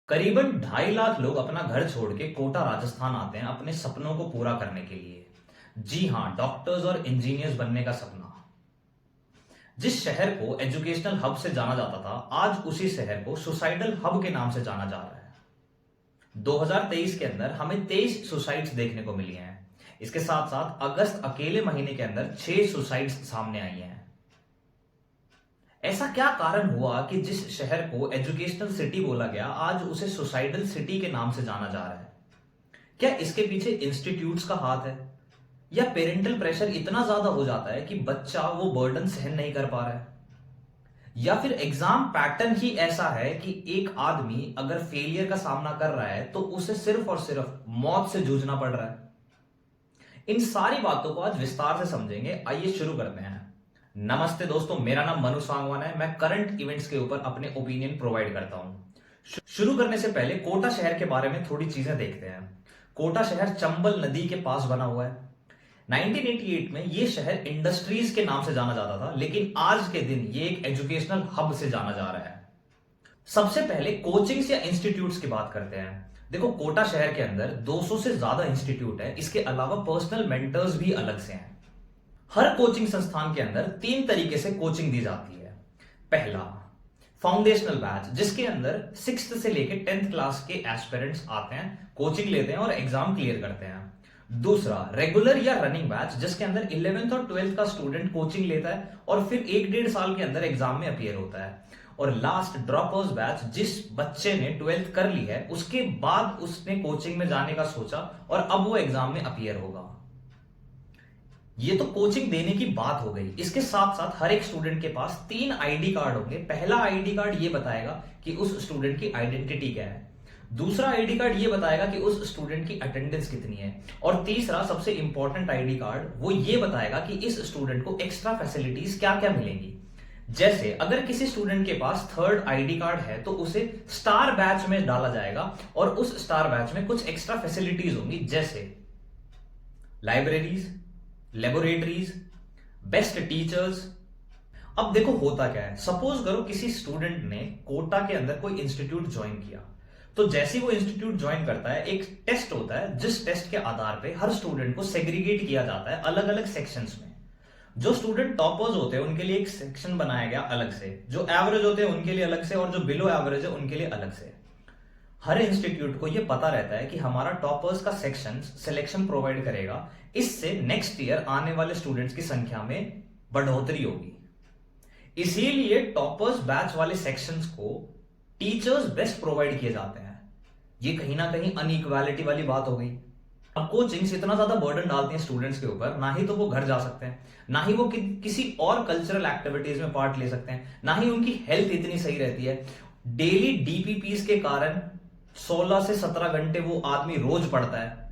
करीबन 2.5 लाख लोग अपना घर छोड़ के कोटा राजस्थान आते हैं अपने सपनों को पूरा करने के लिए। जी हां, डॉक्टर्स और इंजीनियर्स बनने का सपना। जिस शहर को एजुकेशनल हब से जाना जाता था, आज उसी शहर को सुसाइडल हब के नाम से जाना जा रहा है। 2023 के अंदर हमें 23 सुसाइड्स देखने को मिली हैं। इसके साथ साथ अगस्त अकेले महीने के अंदर 6 सुसाइड्स सामने आई हैं। ऐसा क्या कारण हुआ कि जिस शहर को एजुकेशनल सिटी बोला गया, आज उसे सुसाइडल सिटी के नाम से जाना जा रहा है? क्या इसके पीछे इंस्टीट्यूट्स का हाथ है, या पेरेंटल प्रेशर इतना ज्यादा हो जाता है कि बच्चा वो बर्डन सहन नहीं कर पा रहा है, या फिर एग्जाम पैटर्न ही ऐसा है कि एक आदमी अगर फेलियर का सामना कर रहा है तो उसे सिर्फ और सिर्फ मौत से जूझना पड़ रहा है? इन सारी बातों को आज विस्तार से समझेंगे। आइए शुरू करते हैं। नमस्ते दोस्तों, मेरा नाम मनु सांगवान है। मैं करंट इवेंट्स के ऊपर अपने ओपिनियन प्रोवाइड करता हूं। शुरू करने से पहले कोटा शहर के बारे में थोड़ी चीजें देखते हैं। कोटा शहर चंबल नदी के पास बना हुआ है। 1988 में यह शहर इंडस्ट्रीज के नाम से जाना जाता था, लेकिन आज के दिन ये एक एजुकेशनल हब से जाना जा रहा है। सबसे पहले कोचिंग्स या इंस्टीट्यूट्स की बात करते हैं। देखो, कोटा शहर के अंदर 200 से ज्यादा इंस्टीट्यूट है। इसके अलावा पर्सनल मेंटर्स भी अलग से हैं। हर कोचिंग संस्थान के अंदर 3 तरीके से कोचिंग दी जाती है। पहला, फाउंडेशनल बैच, जिसके अंदर 6th से लेकर 10th क्लास के एस्पिरेंट्स आते हैं, कोचिंग लेते हैं और एग्जाम क्लियर करते हैं। दूसरा, रेगुलर या रनिंग बैच, जिसके अंदर 11th और 12th का स्टूडेंट कोचिंग लेता है और फिर 1-1.5 साल के अंदर एग्जाम में अपीयर होता है। और लास्ट, ड्रॉपर्स बैच, जिस बच्चे ने 12th कर ली है, उसके बाद उसने कोचिंग में जाने का सोचा और अब वो एग्जाम में अपीयर होगा। ये तो कोचिंग देने की बात हो गई। इसके साथ साथ हर एक स्टूडेंट के पास 3 आईडी कार्ड होंगे। पहला आईडी कार्ड ये बताएगा कि उस स्टूडेंट की आइडेंटिटी क्या है। दूसरा आईडी कार्ड ये बताएगा कि उस स्टूडेंट की अटेंडेंस कितनी है। और तीसरा, सबसे इंपॉर्टेंट आईडी कार्ड, वो ये बताएगा कि इस स्टूडेंट को एक्स्ट्रा फैसिलिटीज क्या क्या मिलेंगी। जैसे अगर किसी स्टूडेंट के पास 3rd आईडी कार्ड है तो उसे स्टार बैच में डाला जाएगा और उस स्टार बैच में कुछ एक्स्ट्रा फैसिलिटीज होंगी, जैसे लाइब्रेरीज, लेबोरेटरीज, बेस्ट टीचर्स। अब देखो होता क्या है। सपोज करो किसी स्टूडेंट ने कोटा के अंदर कोई इंस्टीट्यूट ज्वाइन किया, तो जैसे वो इंस्टीट्यूट ज्वाइन करता है, एक टेस्ट होता है, जिस टेस्ट के आधार पे हर स्टूडेंट को सेग्रीगेट किया जाता है अलग अलग सेक्शंस में। जो स्टूडेंट टॉपर्स होते हैं उनके लिए एक सेक्शन बनाया गया अलग से, जो एवरेज होते हैं उनके लिए अलग से, और जो बिलो एवरेज है उनके लिए अलग से। हर इंस्टीट्यूट को यह पता रहता है कि हमारा टॉपर्स का सेक्शन सिलेक्शन प्रोवाइड करेगा, इससे नेक्स्ट ईयर आने वाले स्टूडेंट्स की संख्या में बढ़ोतरी होगी। इसीलिए टॉपर्स बैच वाले सेक्शंस को टीचर्स बेस्ट प्रोवाइड किए जाते हैं। ये कहीं ना कहीं अनइक्वालिटी वाली बात हो गई। अब कोचिंग्स इतना ज्यादा बर्डन डालती हैं स्टूडेंट्स के ऊपर, ना ही तो वो घर जा सकते हैं, ना ही वो किसी और कल्चरल एक्टिविटीज में पार्ट ले सकते हैं, ना ही उनकी हेल्थ इतनी सही रहती है। डेली डीपीपीज के कारण 16 से 17 घंटे वो आदमी रोज पढ़ता है।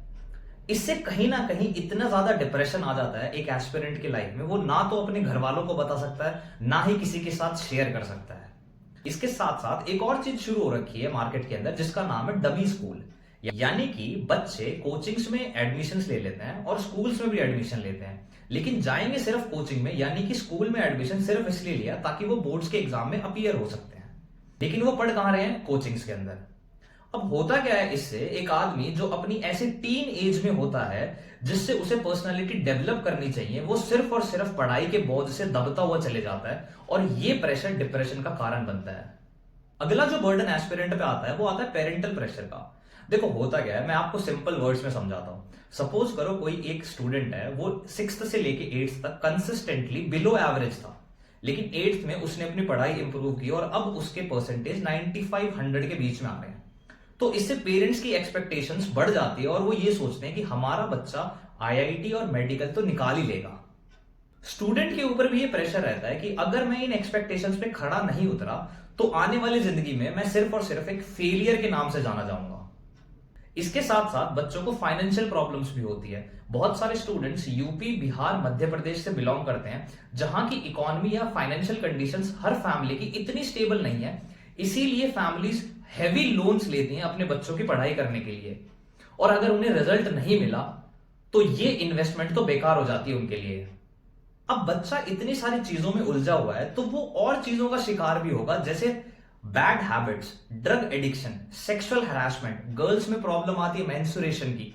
इससे कहीं ना कहीं इतना ज्यादा डिप्रेशन आ जाता है एक एस्पिरेंट की लाइफ में, वो ना तो अपने घर वालों को बता सकता है, ना ही किसी के साथ शेयर कर सकता है। इसके साथ साथ एक और चीज शुरू हो रखी है मार्केट के अंदर, जिसका नाम है डमी स्कूल। यानी कि बच्चे कोचिंग्स में एडमिशंस ले लेते हैं और स्कूल्स में भी एडमिशन लेते हैं, लेकिन जाएंगे सिर्फ कोचिंग में। यानी कि स्कूल में एडमिशन सिर्फ इसलिए लिया ताकि वो बोर्ड्स के एग्जाम में अपीयर हो सकते हैं, लेकिन वो पढ़ कहां रहे हैं? कोचिंग्स के अंदर। अब होता क्या है, इससे एक आदमी जो अपनी ऐसे टीन एज में होता है, जिससे उसे पर्सनालिटी डेवलप करनी चाहिए, वो सिर्फ और सिर्फ पढ़ाई के बोझ से दबता हुआ चले जाता है, और ये प्रेशर डिप्रेशन का कारण बनता है। अगला जो बर्डन एस्पिरेंट पे आता है वो आता है पेरेंटल प्रेशर का। देखो होता क्या है, मैं आपको सिंपल वर्ड्स में समझाता हूं। सपोज करो कोई एक स्टूडेंट है, वो 6th से लेके 8th तक कंसिस्टेंटली बिलो एवरेज था, लेकिन 8th में उसने अपनी पढ़ाई इंप्रूव की और अब उसके परसेंटेज 95-100 के बीच में आ गए। तो इससे पेरेंट्स की एक्सपेक्टेशंस बढ़ जाती है और वो ये सोचते हैं कि हमारा बच्चा आईआईटी और मेडिकल तो निकाल ही लेगा। स्टूडेंट के ऊपर भी ये प्रेशर रहता है कि अगर मैं इन एक्सपेक्टेशंस पे खड़ा नहीं उतरा तो आने वाली जिंदगी में मैं सिर्फ और सिर्फ एक फेलियर के नाम से जाना जाऊंगा। इसके साथ साथ बच्चों को फाइनेंशियल प्रॉब्लम्स भी होती है। बहुत सारे स्टूडेंट्स यूपी, बिहार, मध्य प्रदेश से बिलोंग करते हैं, जहां की इकोनॉमी या फाइनेंशियल कंडीशंस हर फैमिली की इतनी स्टेबल नहीं है। इसीलिए फैमिलीज हैवी लोन्स लेती हैं अपने बच्चों की पढ़ाई करने के लिए, और अगर उन्हें रिजल्ट नहीं मिला तो ये इन्वेस्टमेंट तो बेकार हो जाती है उनके लिए। अब बच्चा इतनी सारी चीजों में उलझा हुआ है तो वो और चीजों का शिकार भी होगा, जैसे bad habits, drug addiction, sexual harassment, girls में प्रॉब्लम आती है मेंस्ट्रुएशन की।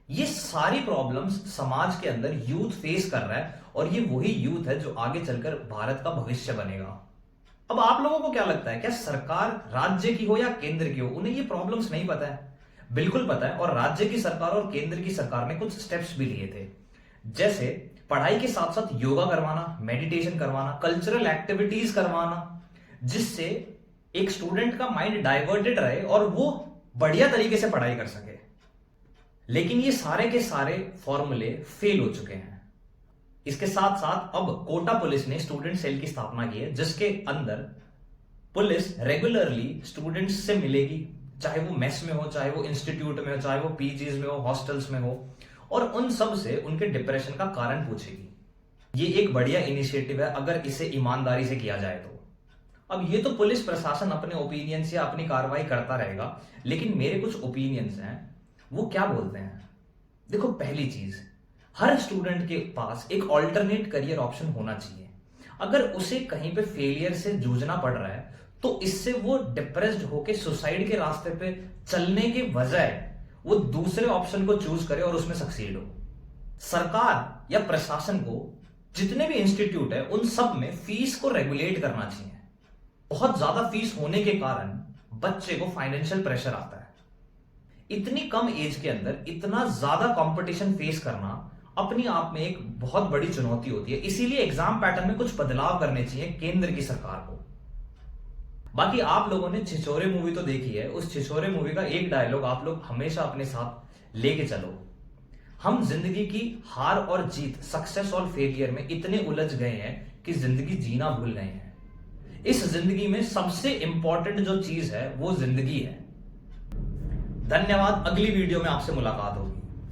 ये सारी प्रॉब्लम्स समाज के अंदर यूथ फेस कर रहा है और ये वही यूथ है जो आगे चलकर भारत का भविष्य बनेगा। अब आप लोगों को क्या लगता है, क्या सरकार राज्य की हो या केंद्र की हो, उन्हें ये प्रॉब्लम्स नहीं पता है? बिल्कुल पता है, और राज्य की सरकार और केंद्र की सरकार ने कुछ स्टेप्स भी लिए थे, जैसे पढ़ाई के साथ साथ योगा करवाना, मेडिटेशन करवाना, कल्चरल एक्टिविटीज करवाना, जिससे एक स्टूडेंट का माइंड डाइवर्टेड रहे और वो बढ़िया तरीके से पढ़ाई कर सके। लेकिन ये सारे के सारे फॉर्मूले फेल हो चुके हैं। इसके साथ साथ अब कोटा पुलिस ने स्टूडेंट सेल की स्थापना की है, जिसके अंदर पुलिस रेगुलरली स्टूडेंट्स से मिलेगी, चाहे वो मेस में हो, चाहे वो इंस्टीट्यूट में हो, चाहे वो पीजीज में हो, हॉस्टल्स में हो, और उन सब से उनके डिप्रेशन का कारण पूछेगी। ये एक बढ़िया इनिशिएटिव है अगर इसे ईमानदारी से किया जाए तो। अब ये तो पुलिस प्रशासन अपने ओपिनियंस या अपनी कार्रवाई करता रहेगा, लेकिन मेरे कुछ ओपिनियंस हैं, वो क्या बोलते हैं। देखो, पहली चीज, हर स्टूडेंट के पास एक ऑल्टरनेट करियर ऑप्शन होना चाहिए। अगर उसे कहीं पे फेलियर से जूझना पड़ रहा है तो इससे वो डिप्रेस्ड होके सुसाइड के रास्ते पे चलने के बजाय वो दूसरे ऑप्शन को चूज करे और उसमें सक्सीड हो। सरकार या प्रशासन को जितने भी इंस्टीट्यूट है उन सब में फीस को रेगुलेट करना चाहिए। बहुत ज्यादा फीस होने के कारण बच्चे को फाइनेंशियल प्रेशर आता है। इतनी कम एज के अंदर इतना ज्यादा कंपटीशन फेस करना अपनी आप में एक बहुत बड़ी चुनौती होती है। इसीलिए एग्जाम पैटर्न में कुछ बदलाव करने चाहिए केंद्र की सरकार को। बाकी आप लोगों ने छिछोरे मूवी तो देखी है, उस छिछोरे मूवी का एक डायलॉग आप लोग हमेशा अपने साथ लेके चलो, हम जिंदगी की हार और जीत, सक्सेस और फेलियर में इतने उलझ गए हैं कि जिंदगी जीना भूल गए हैं। इस जिंदगी में सबसे इंपॉर्टेंट जो चीज है वो जिंदगी है। धन्यवाद। अगली वीडियो में आपसे मुलाकात होगी।